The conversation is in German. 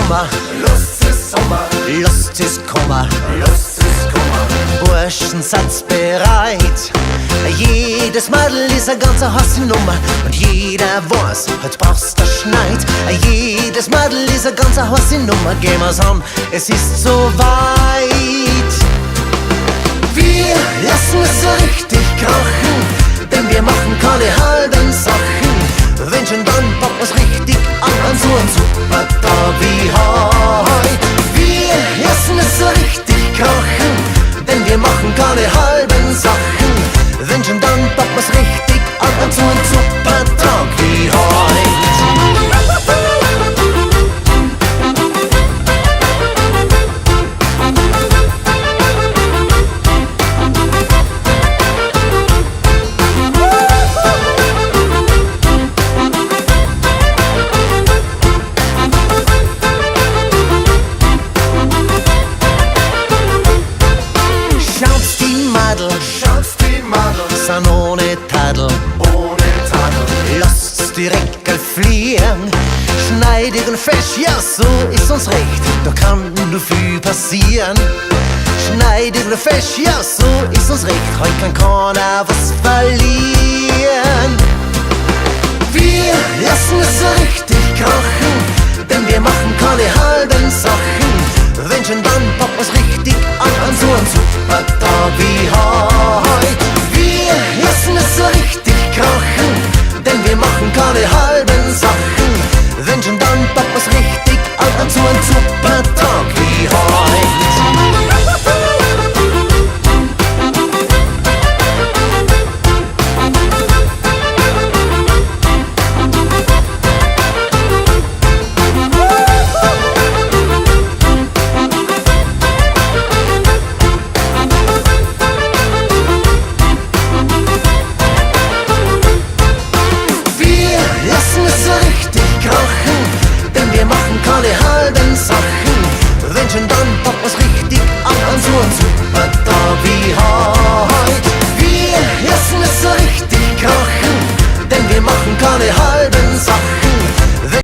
Sommer, Lust ist Sommer, Lust ist Kummer. Lust ist Kummer. Burschen sind's bereit. Jedes Madel ist eine ganze Hassi-Nummer. Und jeder weiß, heute brauchst du Schneid. Jedes Madel ist eine ganze Hassi-Nummer. Gehen wir's an, es ist so weit. Wir lassen es so richtig krachen, denn wir machen keine halben Sachen. Wenn schon, dann packen wir's richtig an so einem super Tag wie heut. Wir lassen es so richtig krachen, denn wir machen keine halben Sachen. Wenn schon, dann packen wir's richtig an so einem super Tag wie heut. Schaut's die Madel, Sind ohne Tadel, ohne Tadel. lasst's die Reckel fliehen. Schneidig und fesch, ja so ist uns recht, da kann nur viel passieren. Schneidig und fesch, ja so ist uns recht, heute kann keiner was verlieren. Wir lassen es so richtig krachen, denn wir machen keine halben Sachen. Wenn schon, dann packen wir's richtig an so einem super Tag wie heute.